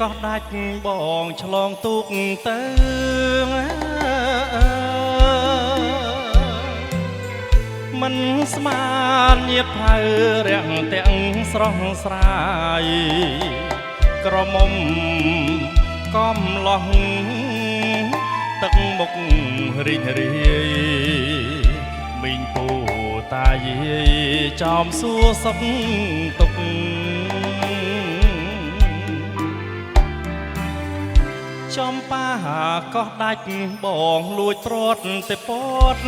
ก็ដាច់បងឆ្លងទុកទៅមិនស្មានញាតផៅរាំងទាំងស្រស់ស្រាយក្រមុំកំឡោះទឹកមុខរីករាយមីងពូតាយាយចំសួរសុខទុក្ខចំប៉ាក៏ដាច់បងលួចព្រាត់តែពត់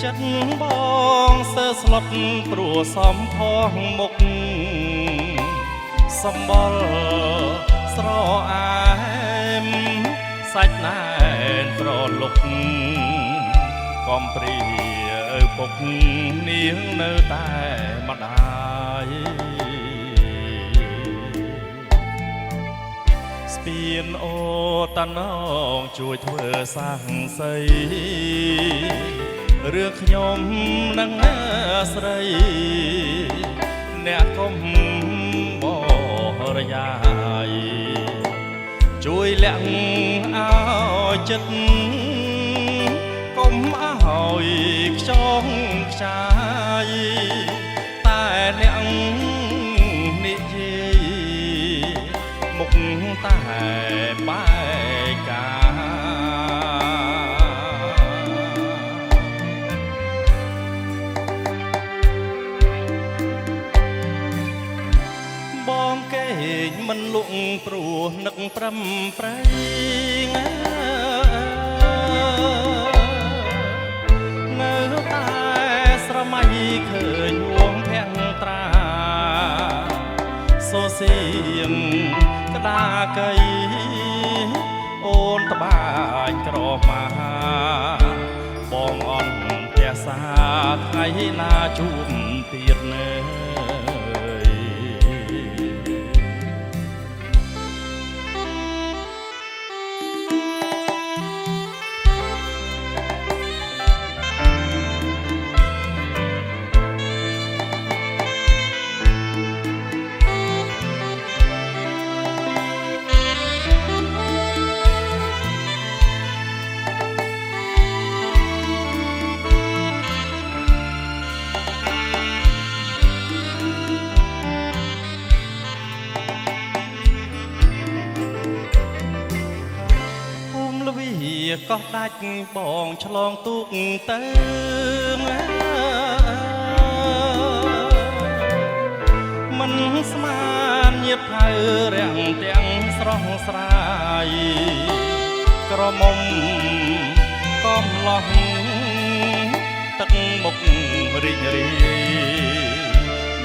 ចិត្តបងសើស្លុតព្រោះសំផងមុខសម្បល់ស្រអែមសាច់ណែនប្រលុកកំព្រាឪពុកនាងនៅតែម្ដាយស្ពានអូតាណងជួយធ្វើសាសសីរឿងខ្ញុំនឹងស្រីអ្នកកុំបរយាយជួយលាក់ឲ្យចិត្តកុំឲ្យខ្ចងខ្ចាយតែអ្នកនិយាយមុខតែបែកកាបងកេងមិនលក់ព្រោះនឹកប្រំប្រែងនៅតែស្រមៃឃើញវងភ័ក្រត្រាសូសៀងក្តាកៃអូនត្បាញក្រមាបងអន់ផ្ទះសាថ្ងៃណាជួបទៀតនៅក៏ដាច់បងឆ្លងទុកទៅមិនស្មានញាតផៅរាំងទាំងស្រស់ស្រាយក្រមុំកំឡោះទឹកមុខរីករាយ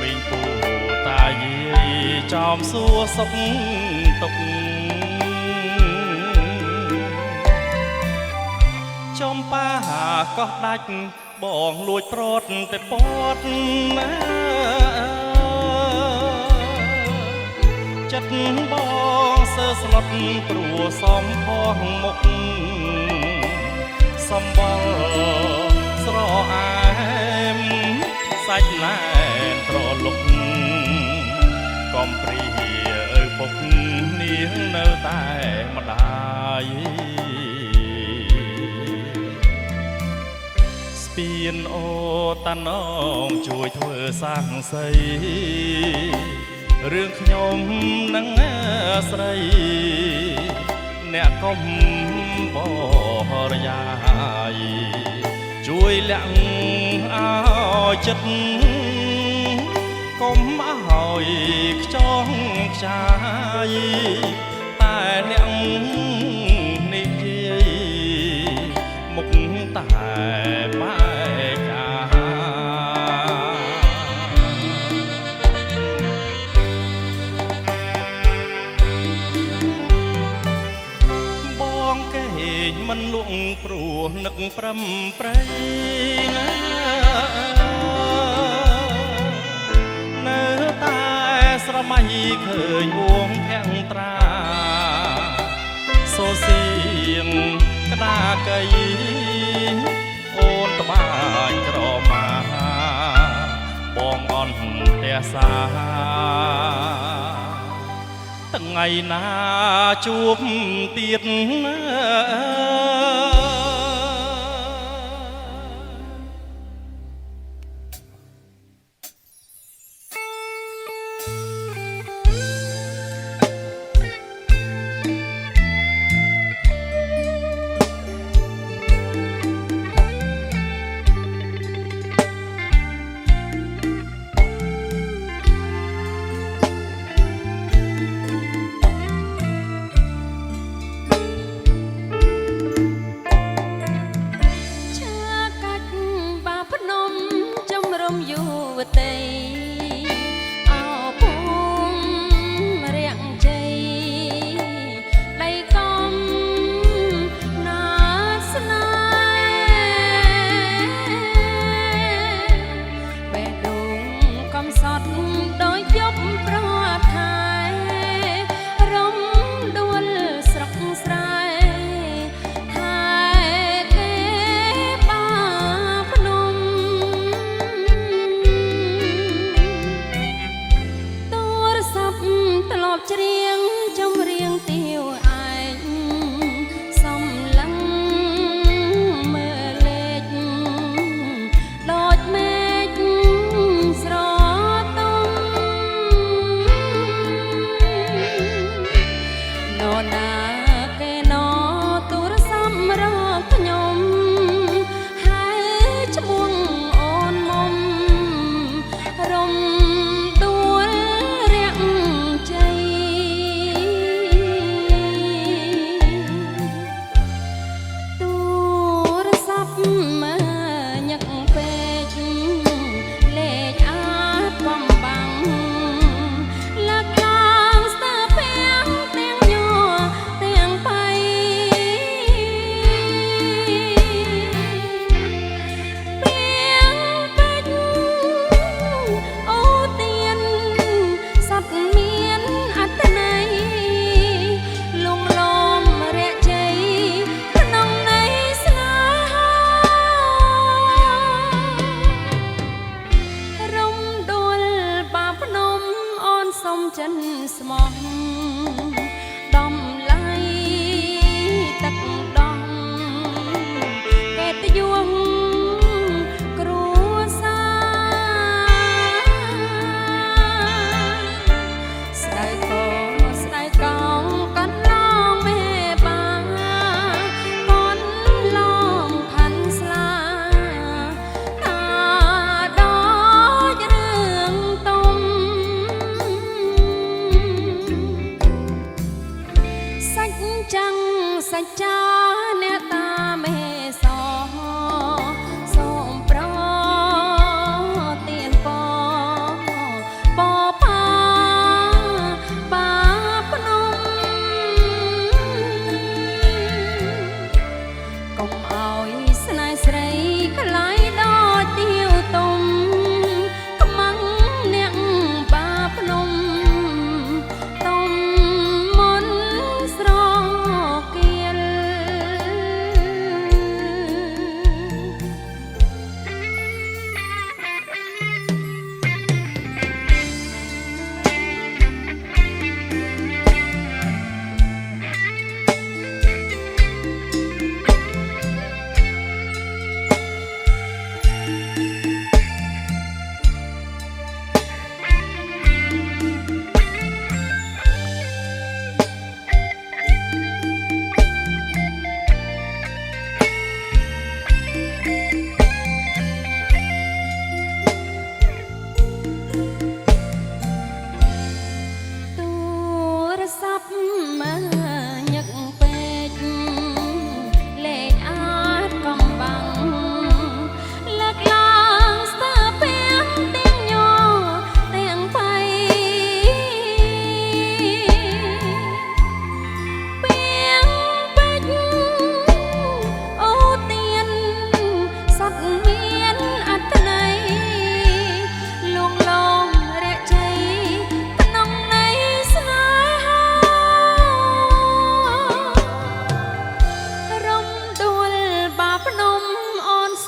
មីងពូតាយាយចំសួរសុខទុក្ខចំប៉ាក៏ដាច់បងលួចព្រាត់តែពត់ចិត្តបងសើស្លុតព្រោះសំផងមុខសម្បល់ស្រអែមសាច់ណែនត្រលុកកំព្រាឪពុកនាងនៅតែម្ដាយស្ពានអូតាណងជួយធ្វើសាសសីរឿងខ្ញុំនឹងស្រីអ្នកកុំបរយាយជួយលាក់ឲ្យចិត្តកុំឲ្យខ្ចងខ្ចាយតែអ្នកនិយាយមុខតែបែកកាបងកេងមិនលក់ព្រោះនឹកប្រំប្រែង នៅតែស្រមៃឃើញអួងភាំងត្រាសូសៀងក្តាកៃអូនត្បាញក្រមាបងអន់ផ្ទះសាថ្ងៃណាជួបទៀតណា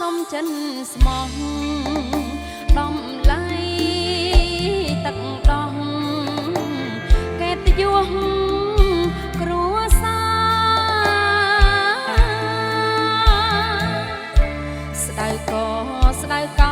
សុំចិនស្មោះដំឡៃទឹកដោះកេតយុះគ្រួសារស្ដៅកស្ដៅក